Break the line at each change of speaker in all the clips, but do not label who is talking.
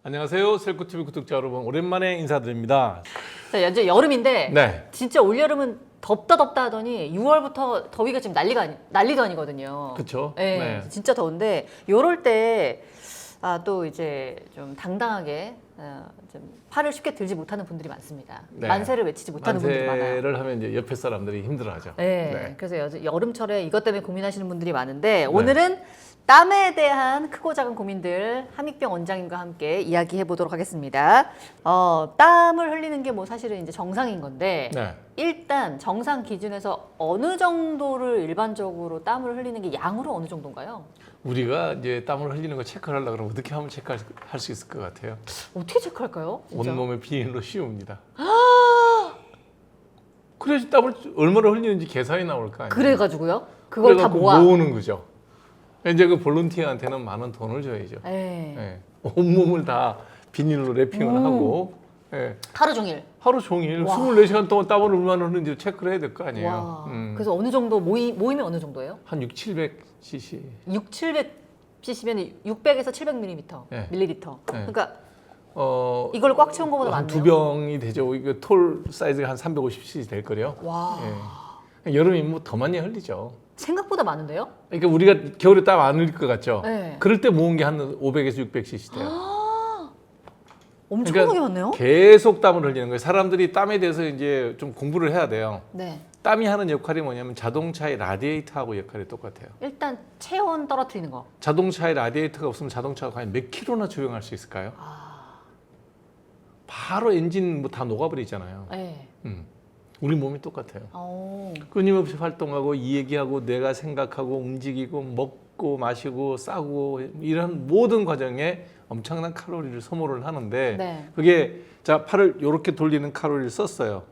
안녕하세요. 셀코TV 구독자 여러분, 오랜만에 인사드립니다.
자, 이제 여름인데
네.
진짜 올여름은 덥다 하더니 6월부터 더위가 지금 난리더니거든요.
그쵸?
네,
네.
진짜 더운데 요럴 때 또 이제 좀 당당하게 좀 팔을 쉽게 들지 못하는 분들이 많습니다.
네.
만세를 외치지 못하는 분들이 많아요.
만세를 하면 이제 옆에 사람들이 힘들어하죠.
네. 그래서 여름철에 이것 때문에 고민하시는 분들이 많은데
네.
오늘은 땀에 대한 크고 작은 고민들 함익병 원장님과 함께 이야기해 보도록 하겠습니다. 땀을 흘리는 게 뭐 사실은 이제 정상인 건데
네.
일단 정상 기준에서 어느 정도를 일반적으로 땀을 흘리는 게 양으로 어느 정도인가요?
우리가 이제 땀을 흘리는 거 체크를 하려고 그러면 어떻게 하면 체크할 수 있을 것 같아요?
어떻게 체크할까요? 진짜?
온몸의 비닐로 씌웁니다. 그래야지 땀을 얼마나 흘리는지 계산이 나올 거 아니에요?
그래가지고요? 그걸 다
그래갖고
모아.
모으는 거죠. 이제 그 볼런티어한테는 많은 돈을 줘야죠.
네.
네. 온몸을 다 비닐로 래핑을 하고 네.
하루 종일.
하루 종일
와.
24시간 동안 땀을 얼마나 흐르는지 체크를 해야 될 거 아니에요.
와. 그래서 어느 정도 모이면 어느 정도예요?
한 600-700cc.
700cc면 600에서 700ml.
네.
밀리리터.
네.
그러니까
이걸
꽉 채운 것보다
한
많네요.
2병이 되죠. 이거 톨 사이즈가 한 350cc 될 거래요.
와.
예. 여름이 뭐 더 많이 흘리죠.
생각보다 많은데요?
그러니까 우리가 겨울에 땀 안 흘릴 것 같죠.
네.
그럴 때 모은 게 한 500에서 600cc 돼요.
엄청나게 많네요.
계속 땀을 흘리는 거예요. 사람들이 땀에 대해서 이제 좀 공부를 해야 돼요.
네.
땀이 하는 역할이 뭐냐면 자동차의 라디에이터하고 역할이 똑같아요.
일단 체온 떨어뜨리는 거.
자동차의 라디에이터가 없으면 자동차가 과연 몇 킬로나 주행할 수 있을까요? 바로 엔진 뭐 다 녹아버리잖아요.
네.
우리 몸이 똑같아요.
오.
끊임없이 활동하고 이 얘기하고 내가 생각하고 움직이고 먹고 마시고 싸고 이런 모든 과정에 엄청난 칼로리를 소모를 하는데
네.
그게 자 팔을 이렇게 돌리는 칼로리를 썼어요.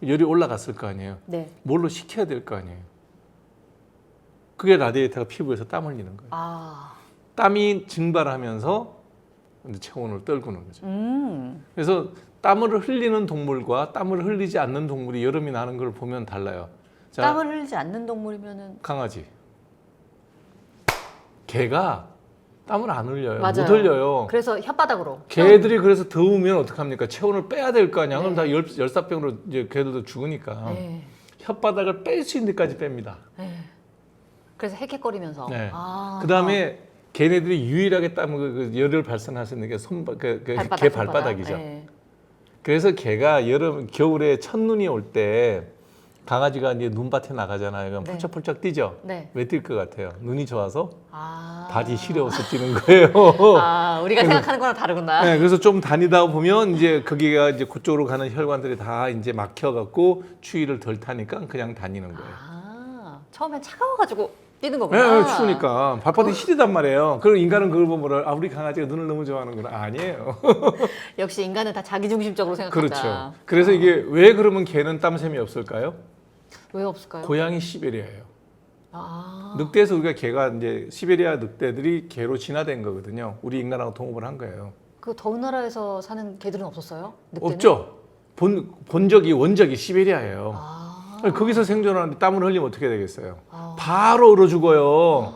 열이 올라갔을 거 아니에요.
네.
뭘로 식혀야 될 거 아니에요. 그게 라디에이터가 피부에서 땀 흘리는 거예요.
아.
땀이 증발하면서 이제 체온을 떨구는 거죠. 그래서 땀을 흘리는 동물과 땀을 흘리지 않는 동물이 여름이 나는 걸 보면 달라요. 자,
땀을 흘리지 않는 동물이면은
강아지. 개가 땀을 안 흘려요.
맞아요.
못 흘려요.
그래서 혓바닥으로.
개들이 그래서 더우면 어떡합니까? 체온을 빼야 될 거 아니야. 그럼
네.
다 열사병으로 이제 개들도 죽으니까.
네.
혓바닥을 뺄 수 있는 데까지 뺍니다.
네. 그래서 헥헥거리면서.
네.
아.
그다음에 걔네들이 유일하게 땀을 열을 발산할 수 있는 게 개 발바닥이죠.
네.
그래서 개가 겨울에 첫눈이 올 때 강아지가 이제 눈밭에 나가잖아요. 그럼
네.
펄쩍펄쩍 뛰죠.
네.
왜 뛸 것 같아요? 눈이 좋아서
아.
바지 시려워서 뛰는 거예요.
아, 우리가 생각하는 거랑 다르구나.
네, 그래서 좀 다니다 보면 이제 거기가 이제 그쪽으로 가는 혈관들이 다 이제 막혀갖고 추위를 덜 타니까 그냥 다니는 거예요.
아, 처음엔 차가워가지고 뛰는
네,
거구나.
추우니까 발바닥이 시리단 말이에요. 그럼 인간은 그걸 보면 우리 강아지가 눈을 너무 좋아하는구나. 아니에요.
역시 인간은 다 자기중심적으로 생각한다.
그렇죠. 그래서 이게 왜 그러면 개는 땀샘이 없을까요?
왜 없을까요?
고향이 시베리아예요.
아.
늑대에서 우리가 개가 이제 시베리아 늑대들이 개로 진화된 거거든요. 우리 인간하고 동업을 한 거예요.
그 더운 나라에서 사는 개들은 없었어요? 늑대는?
없죠. 원적이 시베리아예요.
아.
거기서 생존하는데 땀을 흘리면 어떻게 되겠어요?
아.
바로 얼어 죽어요.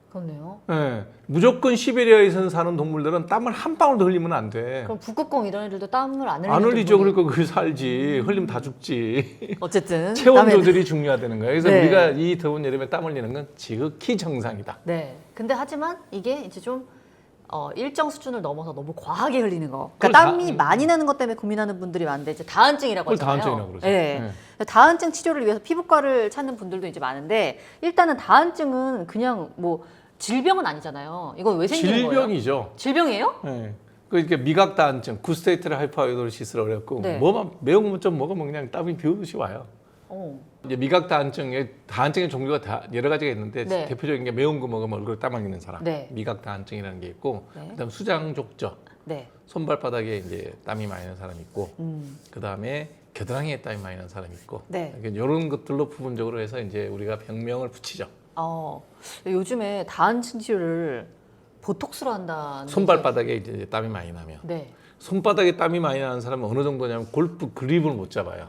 그렇네요.
네. 무조건 시베리아에서 사는 동물들은 땀을 한 방울도 흘리면 안 돼.
그럼 북극곰 이런 애들도 땀을 안 흘리는
안 흘리죠.
동물이-
그러니까 거기 살지. 흘리면 다 죽지.
어쨌든
체온
땀에-
조절이 중요하다는 거예요. 그래서
네.
우리가 이 더운 여름에 땀 흘리는 건 지극히 정상이다.
네. 근데 하지만 이게 이제 좀 일정 수준을 넘어서 너무 과하게 흘리는 거. 그러니까 땀이 많이 나는 것 때문에 고민하는 분들이 많은데 이제 다한증이라고
그걸
하잖아요.
다한증이라고 그러죠.
네. 다한증 치료를 위해서 피부과를 찾는 분들도 이제 많은데 일단은 다한증은 그냥 뭐 질병은 아니잖아요. 이건 왜 생기는 거예요?
질병이죠.
질병이에요?
네. 그러니까 미각 다한증, 구스테이트를 하이퍼아이도시스를 어렵고
네.
뭐만 매운 거 좀 먹으면 그냥 땀이 비오듯이 와요. 이제 미각 다한증의 종류가 다 여러 가지가 있는데
네.
대표적인 게 매운 거 먹으면 얼굴에 땀 나는 사람,
네.
미각 다한증이라는 게 있고,
네.
그다음 수장족저,
네.
손발바닥에 이제 땀이 많이 나는 사람이 있고, 그다음에 겨드랑이에 땀이 많이 나는 사람이 있고,
네.
이런 것들로 부분적으로 해서 이제 우리가 병명을 붙이죠.
요즘에 다한증 치료를 보톡스로 한다는
손발바닥에 이제 땀이 많이 나면,
네.
손바닥에 땀이 많이 나는 사람은 어느 정도냐면 골프 그립을 못 잡아요.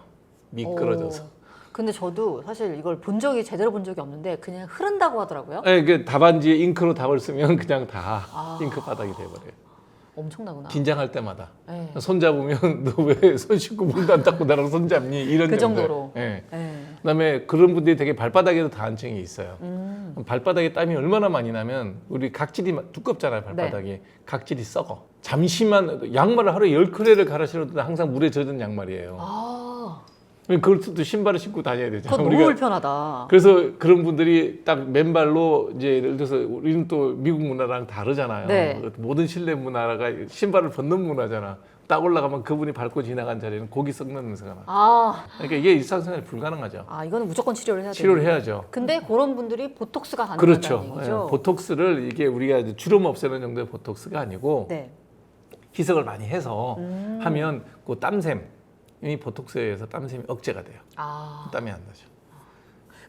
미끄러져서.
근데 저도 사실 이걸 제대로 본 적이 없는데 그냥 흐른다고 하더라고요.
네, 그 답안지에 잉크로 답을 쓰면 그냥 다 잉크 바닥이 돼버려요.
엄청나구나.
긴장할 때마다
네.
손 잡으면 너 왜 손 씻고 물도 안 닦고 나랑 손 잡니 이런
그
정도.
정도로.
네.
네.
그다음에 그런 분들이 되게 발바닥에도 다한증이 있어요. 발바닥에 땀이 얼마나 많이 나면 우리 각질이 두껍잖아요. 발바닥이 각질이 썩어. 잠시만 양말을 하루에 10켤레를 갈아 신어도 항상 물에 젖은 양말이에요. 그걸 또 신발을 신고 다녀야 되잖아요.
그거 너무 불편하다.
그래서 그런 분들이 딱 맨발로 이제 예를 들어서 우리는 또 미국 문화랑 다르잖아요.
네.
모든 실내 문화가 신발을 벗는 문화잖아. 딱 올라가면 그분이 밟고 지나간 자리는 고기 썩는 냄새가 나. 그러니까 이게 일상생활에 불가능하죠.
이거는 무조건 치료를 해야 돼요.
치료를 해야죠.
근데 그런 분들이 보톡스가 가능하다는
그렇죠.
얘기죠.
예, 보톡스를 이게 우리가 이제 주름 없애는 정도의 보톡스가 아니고
네.
희석을 많이 해서 하면 그 땀샘이 보톡스에 의해서 땀샘이 억제가 돼요. 땀이 안 나죠.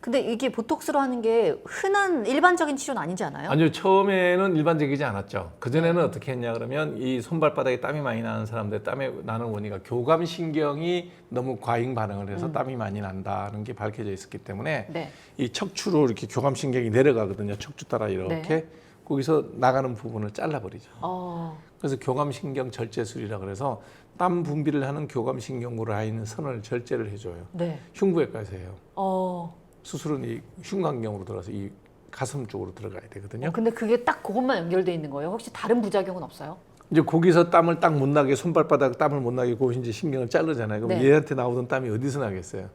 근데 이게 보톡스로 하는 게 흔한 일반적인 치료는 아니지 않아요?
아니요, 처음에는 일반적이지 않았죠. 그전에는 어떻게 했냐 그러면 이 손발바닥에 땀이 많이 나는 사람들 땀이 나는 원인이 교감신경이 너무 과잉 반응을 해서 땀이 많이 난다는 게 밝혀져 있었기 때문에
네.
이 척추로 이렇게 교감신경이 내려가거든요. 척추 따라 이렇게.
네.
거기서 나가는 부분을 잘라버리죠.
어.
그래서 교감신경 절제술이라 그래서 땀 분비를 하는 교감신경 라인 선을 절제를 해줘요.
네.
흉부외과에서 해요.
어.
수술은 이 흉곽경으로 들어가서 이 가슴 쪽으로 들어가야 되거든요.
근데 그게 딱 그것만 연결돼 있는 거예요? 혹시 다른 부작용은 없어요?
이제 거기서 땀을 딱 못 나게 손발바닥 땀을 못 나게 고 이제 신경을 자르잖아요. 그럼
네.
얘한테 나오던 땀이 어디서 나겠어요?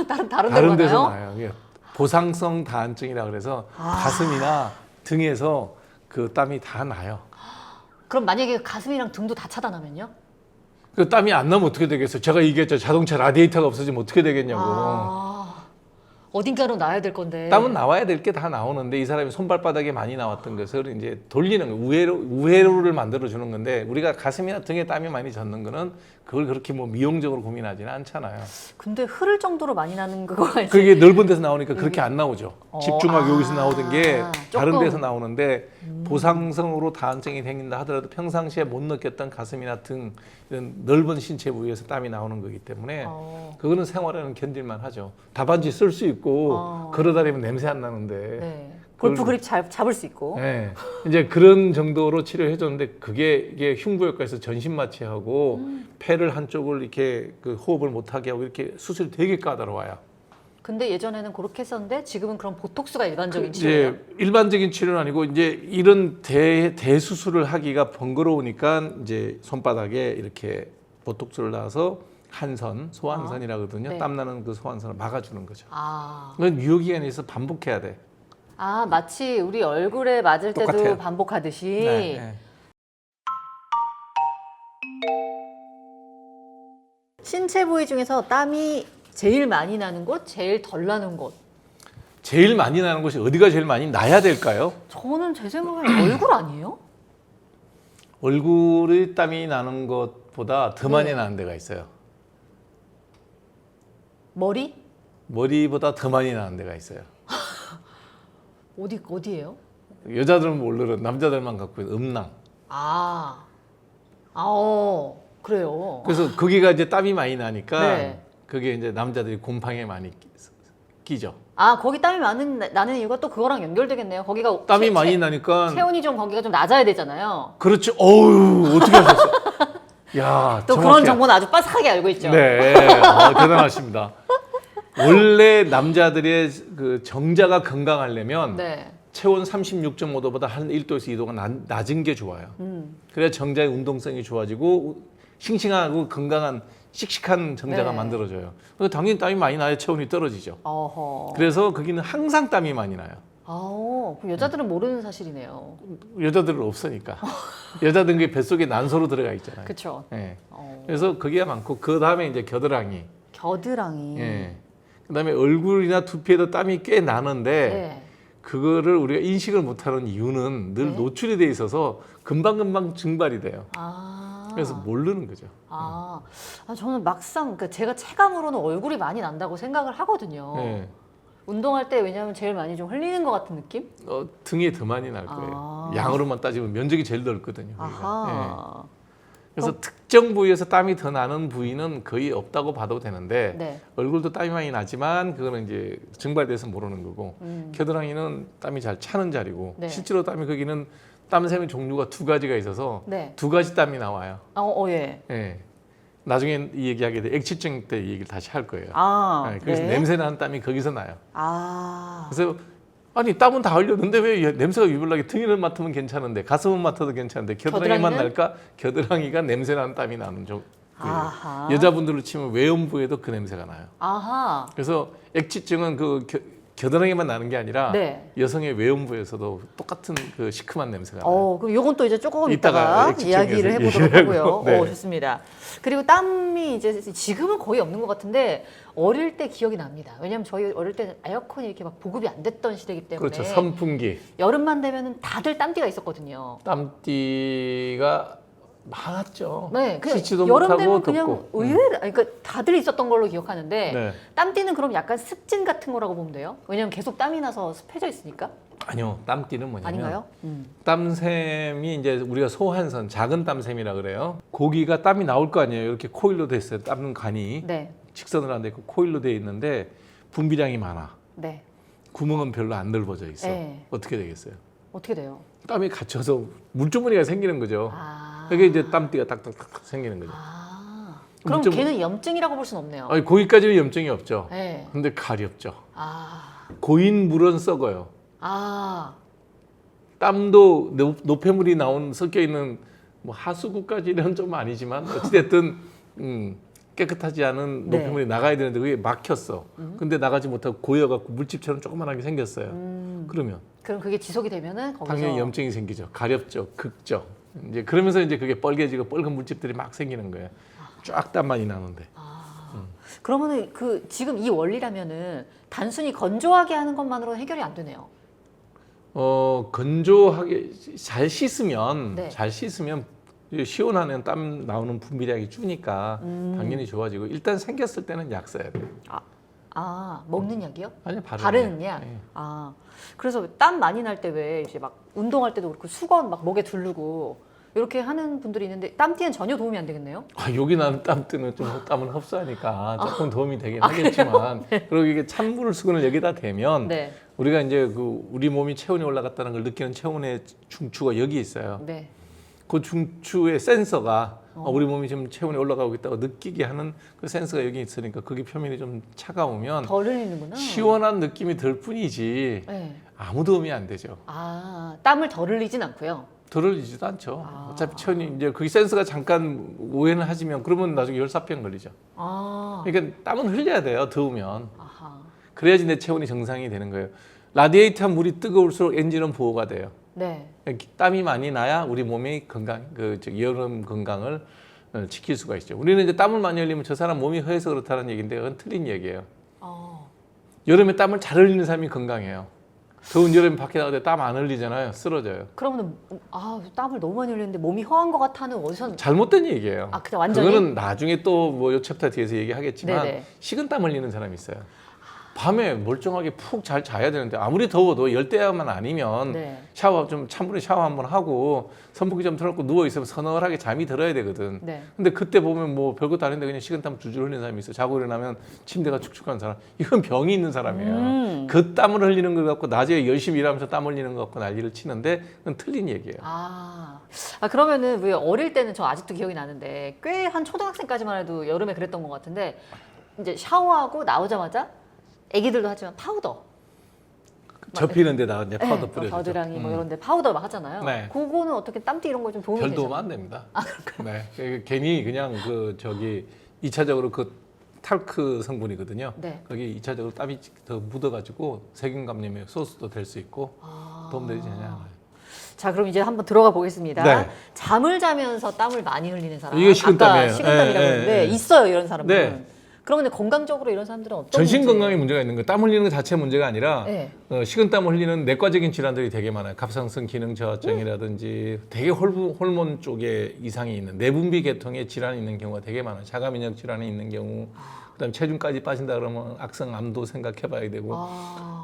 다른
데서
나요?
나요. 이게 보상성 다한증이라 그래서 가슴이나 등에서 그 땀이 다 나요.
그럼 만약에 가슴이랑 등도 다 차단하면요?
그 땀이 안 나면 어떻게 되겠어요? 제가 얘기했죠. 자동차 라디에이터가 없어지면 어떻게 되겠냐고.
어딘가로 나야 될 건데.
땀은 나와야 될 게 다 나오는데 이 사람이 손발바닥에 많이 나왔던 것을 이제 돌리는 거예요. 우회로를 만들어 주는 건데 우리가 가슴이나 등에 땀이 많이 젖는 거는 그걸 그렇게 뭐 미용적으로 고민하지는 않잖아요.
근데 흐를 정도로 많이 나는 그거가 이제
그게 넓은 데서 나오니까 그렇게 안 나오죠. 집중하게 여기서 나오던 게 다른
조금.
데서 나오는데 보상성으로 다한증이 생긴다 하더라도 평상시에 못 느꼈던 가슴이나 등 이런 넓은 신체 부위에서 땀이 나오는 거기 때문에 그거는 생활에는 견딜만 하죠. 답안지 쓸 수 있고 걸어다니면 냄새 안 나는데
네. 골프 그립 잡을 수 있고.
네. 이제 그런 정도로 치료해 줬는데 이게 흉부외과에서 전신 마취하고 폐를 한쪽을 이렇게 그 호흡을 못 하게 하고 이렇게 수술이 되게 까다로워요.
근데 예전에는 그렇게 했었는데 지금은 그럼 보톡스가 일반적인 치료예요?
이제 일반적인 치료는 아니고 이제 이런 대수술을 하기가 번거로우니까 이제 손바닥에 이렇게 보톡스를 놔서 한선, 소환선이라거든요.
네.
땀 나는 그 소환선을 막아주는 거죠.
아.
그건 유효기간에 있어서 반복해야 돼.
마치 우리 얼굴에 맞을 때도
똑같아요.
반복하듯이.
네.
신체 부위 중에서 땀이 제일 많이 나는 곳, 제일 덜 나는 곳.
제일 많이 나는 곳이 어디가 제일 많이 나야 될까요?
저는 제 생각엔 얼굴 아니에요?
얼굴에 땀이 나는 것보다 더 많이 나는 데가 있어요.
머리?
머리보다 더 많이 나는 데가 있어요.
어디예요?
여자들은 모르는 남자들만 갖고 있는 음낭.
그래요.
그래서 거기가 이제 땀이 많이 나니까
네.
그게 이제 남자들이 곰팡이에 많이 끼죠.
거기 땀이 나는 이유가 또 그거랑 연결되겠네요. 거기가
땀이 많이 나니까
체온이 좀 거기가 좀 낮아야 되잖아요.
그렇죠. 어우 어떻게 하셨어요? 야,
또
정확해요.
그런 정보는 아주 빠삭하게 알고 있죠.
네, 대단하십니다. 원래 남자들의 그 정자가 건강하려면
네.
체온 36.5도보다 한 1도에서 2도가 낮은 게 좋아요. 그래야 정자의 운동성이 좋아지고 싱싱하고 건강한 씩씩한 정자가
네.
만들어져요. 그래서 당연히 땀이 많이 나야 체온이 떨어지죠.
어허.
그래서 거기는 항상 땀이 많이 나요.
그럼 여자들은 모르는 사실이네요.
여자들은 없으니까. 여자들은 그 뱃속에 난소로 들어가 있잖아요.
그렇죠.
예. 그래서 거기가 많고 그 다음에 이제 겨드랑이.
겨드랑이.
예. 그다음에 얼굴이나 두피에도 땀이 꽤 나는데
네.
그거를 우리가 인식을 못하는 이유는 늘
네.
노출이 돼 있어서 금방금방 증발이 돼요. 그래서 모르는 거죠.
저는 막상 제가 체감으로는 얼굴이 많이 난다고 생각을 하거든요.
예.
운동할 때 왜냐하면 제일 많이 좀 흘리는 것 같은 느낌?
등에 더 많이 날 거예요. 양으로만 따지면 면적이 제일 넓거든요. 우리가. 그래서 특정 부위에서 땀이 더 나는 부위는 거의 없다고 봐도 되는데
네.
얼굴도 땀이 많이 나지만 그거는 이제 증발돼서 모르는 거고 겨드랑이는 땀이 잘 차는 자리고
네.
실제로 땀이 거기는 땀샘의 종류가 두 가지가 있어서
네.
두 가지 땀이 나와요.
예.
예. 나중에 이 얘기하게 돼 액취증 때 이 얘기를 다시 할 거예요. 예, 그래서
네.
냄새 나는 땀이 거기서 나요.
아.
그래서 아니 땀은 다 흘렸는데 왜 냄새가 유별나게 등이를 맡으면 괜찮은데 가슴은 맡아도 괜찮은데 겨드랑이만
겨드랑이는?
날까? 겨드랑이가 냄새 나는 땀이 나는 좀
아하.
여자분들로 치면 외음부에도 그 냄새가 나요.
아하.
그래서 액취증은 그 겨드랑이만 나는 게 아니라
네.
여성의 외음부에서도 똑같은 그 시큼한 냄새가 나요.
그럼 요건 또 이제 조금
이따가
이따가
액취증에서
이야기를 해보도록
얘기하고.
하고요.
네.
좋습니다. 그리고 땀이 이제 지금은 거의 없는 것 같은데 어릴 때 기억이 납니다. 왜냐하면 저희 어릴 때는 에어컨이 이렇게 막 보급이 안 됐던 시대이기 때문에
그렇죠. 선풍기.
여름만 되면은 다들 땀띠가 있었거든요.
땀띠가 많았죠.
네, 그냥
씻지도
여름 되면
못하고
그냥
덥고.
의외로, 그러니까 다들 있었던 걸로 기억하는데
네.
땀띠는 그럼 약간 습진 같은 거라고 보면 돼요? 왜냐면 계속 땀이 나서 습해져 있으니까?
아니요. 땀띠는 뭐냐면
아닌가요?
땀샘이 이제 우리가 소한선, 작은 땀샘이라 그래요. 고기가 땀이 나올 거 아니에요. 이렇게 코일로 돼 있어요. 땀 간이
네,
직선으로 안 돼 있고 코일로 돼 있는데 분비량이 많아.
네.
구멍은 별로 안 넓어져 있어.
네.
어떻게 되겠어요?
어떻게 돼요?
땀이 갇혀서 물주머니가 생기는 거죠.
아,
그게 이제 땀띠가 딱딱딱 생기는 거죠.
그럼
좀-
걔는 염증이라고 볼 수는 없네요.
아니, 거기까지는 염증이 없죠.
네.
근데 가렵죠.
아,
고인 물은 썩어요.
아,
땀도 노폐물이 섞여 있는 뭐 하수구까지는 좀 아니지만 어찌됐든 깨끗하지 않은
네.
노폐물이 나가야 되는데 그게 막혔어. 근데 나가지 못하고 고여갖고 물집처럼 조그만하게 생겼어요. 그러면
그럼 그게 지속이 되면은 거기서
당연히 염증이 생기죠. 가렵죠, 극죠. 이제 그러면서 이제 그게 뻘개지고 뻘건 물집들이 막 생기는 거예요. 쫙 땀 많이 나는데.
그러면은 그 지금 이 원리라면은 단순히 건조하게 하는 것만으로는 해결이 안 되네요.
건조하게 잘 씻으면
네.
이제 시원하면 땀 나오는 분비량이 주니까 당연히 좋아지고 일단 생겼을 때는 약 써야 돼요.
먹는 약이요?
아니요,
바르는 약.
네.
그래서 땀 많이 날 때 왜 이제 막 운동할 때도 그렇고 수건 막 목에 두르고 이렇게 하는 분들이 있는데 땀띠는 전혀 도움이 안 되겠네요.
여기 나는 땀 뜨는 좀 땀을 흡수하니까 조금 도움이 되긴 하겠지만 그리고 이게 찬물 수건을 여기다 대면
네.
우리가 이제 우리 몸이 체온이 올라갔다는 걸 느끼는 체온의 중추가 여기 있어요.
네.
그 중추의 센서가 우리 몸이 지금 체온이 올라가고 있다고 느끼게 하는 그 센서가 여기 있으니까 거기 표면이 좀 차가우면
덜 흘리는구나.
시원한 느낌이 들 뿐이지
네.
아무 도움이 안 되죠.
땀을 덜 흘리진 않고요.
덜 흘리지도 않죠. 어차피 체온이 이제 거기 센서가 잠깐 오해는 하지만 그러면 나중에 열사병 걸리죠. 그러니까 땀은 흘려야 돼요. 더우면. 그래야지 내 체온이 정상이 되는 거예요. 라디에이터 물이 뜨거울수록 엔진은 보호가 돼요.
네.
땀이 많이 나야 우리 몸이 여름 건강을 지킬 수가 있죠. 우리는 이제 땀을 많이 흘리면 저 사람 몸이 허해서 그렇다는 얘기인데 그건 틀린 얘기예요. 여름에 땀을 잘 흘리는 사람이 건강해요. 더운 여름에 밖에 나갈 때 땀 안 흘리잖아요. 쓰러져요.
그러면 땀을 너무 많이 흘리는데 몸이 허한 것 같아는 어디서?
잘못된 얘기예요.
그냥 완전히?
그거는 나중에 또 뭐 요 챕터 뒤에서 얘기하겠지만
네네.
식은땀 흘리는 사람이 있어요. 밤에 멀쩡하게 푹 잘 자야 되는데 아무리 더워도 열대야만 아니면
네.
찬물에 샤워 한번 하고 선풍기 좀 틀어놓고 누워 있으면 서늘하게 잠이 들어야 되거든.
네.
근데 그때 보면 뭐 별것도 아닌데 그냥 식은땀 줄줄 흘리는 사람이 있어. 자고 일어나면 침대가 축축한 사람. 이건 병이 있는 사람이에요. 그 땀을 흘리는 걸 갖고 낮에 열심히 일하면서 땀 흘리는 것 갖고 난리를 치는데 그건 틀린 얘기예요.
그러면은 왜 어릴 때는 저 아직도 기억이 나는데 꽤 한 초등학생까지만 해도 여름에 그랬던 것 같은데 이제 샤워하고 나오자마자 애기들도 하지만 파우더
접히는 데다가 이제 파우더 뿌려주죠.
겨드랑이 뭐 이런 데 파우더 막 하잖아요.
네.
그거는 어떻게 땀띠 이런 거 좀 도움이
별
되죠?
도움 안 됩니다. 네. 괜히 그냥 2차적으로 그 탈크 성분이거든요.
네.
거기 2차적으로 땀이 더 묻어가지고 세균 감염의 소스도 될 수 있고 도움되지 않아요.
자, 그럼 이제 한번 들어가 보겠습니다.
네.
잠을 자면서 땀을 많이 흘리는 사람.
이게 식은땀이에요.
아까 식은땀이라고 했는데 있어요, 이런 사람들은.
네.
그러면 건강적으로 이런 사람들은 어떤
전신
문제?
건강에 문제가 있는 거예요. 땀 흘리는 것 자체 문제가 아니라
네.
식은땀을 흘리는 내과적인 질환들이 되게 많아요. 갑상선 기능 저하증이라든지 되게 호르몬 쪽에 이상이 있는 내분비 계통에 질환이 있는 경우가 되게 많아요. 자가 면역 질환이 있는 경우, 그다음 체중까지 빠진다 그러면 악성암도 생각해봐야 되고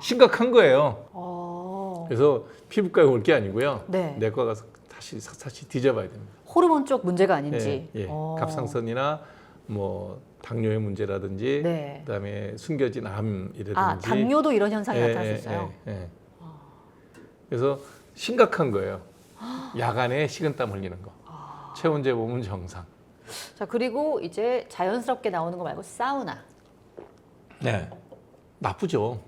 심각한 거예요. 그래서 피부과에 올 게 아니고요.
네.
내과 가서 다시 뒤져봐야 됩니다.
호르몬 쪽 문제가 아닌지.
예, 예. 갑상선이나 뭐 당뇨의 문제라든지
네.
그다음에 숨겨진 암이라든지
아, 당뇨도 이런 현상이 나타날 수 있어요.
그래서 심각한 거예요. 야간에 식은땀 흘리는 거. 체온제 보면 정상.
자, 그리고 이제 자연스럽게 나오는 거 말고 사우나.
네. 나쁘죠.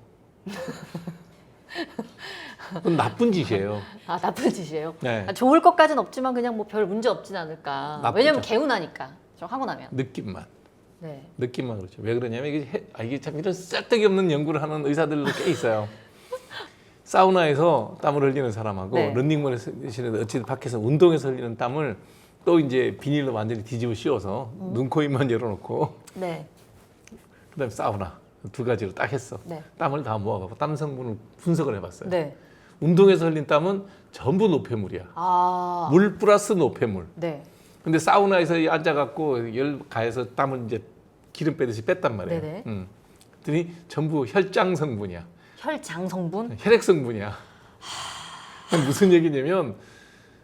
그건 나쁜 짓이에요.
아, 나쁜 짓이에요.
네.
아, 좋을 것까지는 없지만 그냥 뭐 별 문제 없진 않을까.
나쁘죠.
왜냐면 개운하니까. 좀 하고 나면.
느낌만.
네.
느낌만 그렇죠. 왜 그러냐면 이게 참 이런 쓸데기 없는 연구를 하는 의사들도 꽤 있어요. 사우나에서 땀을 흘리는 사람하고
네.
런닝머리에서 어찌든 밖에서 운동에서 흘리는 땀을 또 이제 비닐로 완전히 뒤집어 씌워서 눈, 코, 입만 열어놓고
네.
그다음에 사우나 두 가지로 딱 했어.
네.
땀을 다 모아갖고 땀 성분을 분석을 해봤어요.
네.
운동에서 흘린 땀은 전부 노폐물이야.
아.
물 플러스 노폐물.
네.
근데 사우나에서 앉아갖고 열 가해서 땀을 이제 기름 빼듯이 뺐단 말이에요.
네네.
그랬더니 전부 혈장 성분이야.
혈장 성분?
혈액 성분이야. 무슨 얘기냐면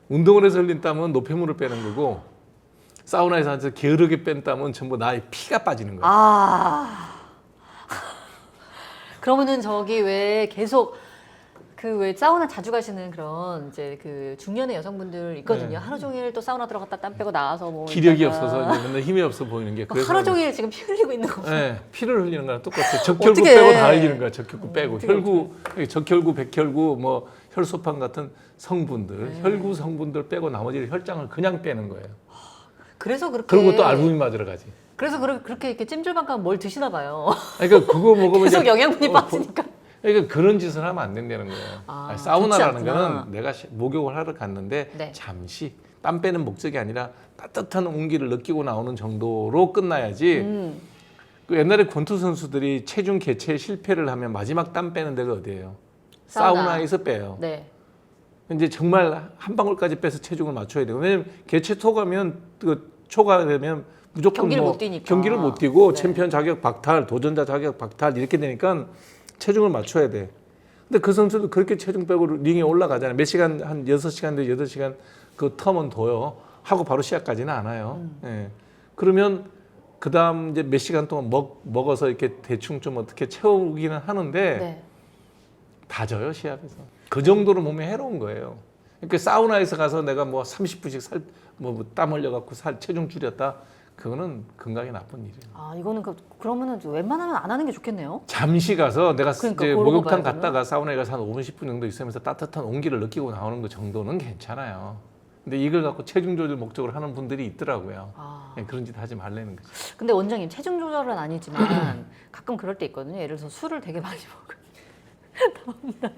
운동을 해서 흘린 땀은 노폐물을 빼는 거고 사우나에서 앉아서 게으르게 뺀 땀은 전부 나의 피가 빠지는 거야.
아. 그러면은 저기 왜 계속 그 왜 사우나 자주 가시는 그런 이제 그 중년의 여성분들 있거든요.
네.
하루 종일 또 사우나 들어갔다 땀 빼고 나와서 뭐
기력이
있다가
없어서 이제 맨날 힘이 없어 보이는 게 그래서
하루 종일 지금 피 흘리고 있는 거.
네, 피를 흘리는 거랑 똑같아요. 적혈구
어떡해.
빼고 다 흘리는 거야. 적혈구 빼고
어떡해,
혈구, 적혈구, 백혈구, 뭐 혈소판 같은 성분들,
네.
혈구 성분들 빼고 나머지 혈장을 그냥 빼는 거예요.
그래서 그렇게.
그리고 또 알부민 맞으러 가지.
그래서 그렇게 이렇게 찜질방가면 뭘 드시나 봐요.
그러니까 그거 먹으면
계속
이제
영양분이 빠지니까.
그러니까 그런 짓을 하면 안 된다는 거예요.
아,
아니, 사우나라는
좋지 않구나.
거는 내가 목욕을 하러 갔는데
네.
잠시 땀 빼는 목적이 아니라 따뜻한 온기를 느끼고 나오는 정도로 끝나야지. 그 옛날에 권투 선수들이 체중 개체에 실패를 하면 마지막 땀 빼는 데가 어디예요?
사우나.
사우나에서 빼요.
네.
이제 정말 한 방울까지 빼서 체중을 맞춰야 돼요. 왜냐면 개체 초과면 초과되면 무조건
경기를
뭐
못 뛰니까.
경기를 못 뛰고
네.
챔피언 자격 박탈, 도전자 자격 박탈 이렇게 되니까 체중을 맞춰야 돼. 근데 그 선수도 그렇게 체중 빼고 링에 올라가잖아요. 몇 시간 한 6시간 대 8시간 그 텀은 둬요. 하고 바로 시합까지는 안 와요. 예. 그러면 그다음 이제 몇 시간 동안 먹어서 이렇게 대충 좀 어떻게 채우기는 하는데
네.
다 져요, 시합에서. 그 정도로 몸에 해로운 거예요. 그러니까 사우나에서 가서 내가 뭐 30분씩 땀 흘려갖고 체중 줄였다. 그거는 건강에 나쁜 일이에요.
아, 이거는 그러면은 웬만하면 안 하는 게 좋겠네요.
잠시 가서 내가
그러니까
이제
그러고
목욕탕
봐야
갔다가 사우나에 가서 한 5분, 10분 정도 있으면서 따뜻한 온기를 느끼고 나오는 거 정도는 괜찮아요. 근데 이걸 갖고 체중 조절 목적으로 하는 분들이 있더라고요.
아.
예, 그런 짓 하지 말라는 거죠.
근데 원장님 체중 조절은 아니지만 가끔 그럴 때 있거든요. 예를 들어서 술을 되게 많이 먹어요. 다음날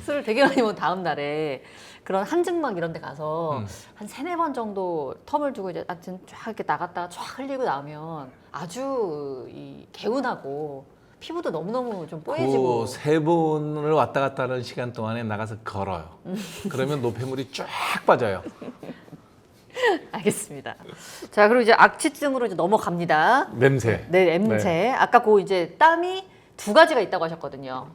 술을 되게 많이 먹은 다음 날에 그런 한증막 이런 데 가서 한 3-4번 정도 텀을 두고 이제 쫙 이렇게 나갔다가 쫙 흘리고 나오면 아주 이 개운하고 피부도 너무너무 좀 뽀얘지고.
그 3번을 왔다 갔다 하는 시간 동안에 나가서 걸어요. 그러면 노폐물이 쫙 빠져요.
알겠습니다. 자, 그리고 이제 악취증으로 이제 넘어갑니다.
냄새.
네, 냄새. 아까 그 이제 땀이 2가지가 있다고 하셨거든요.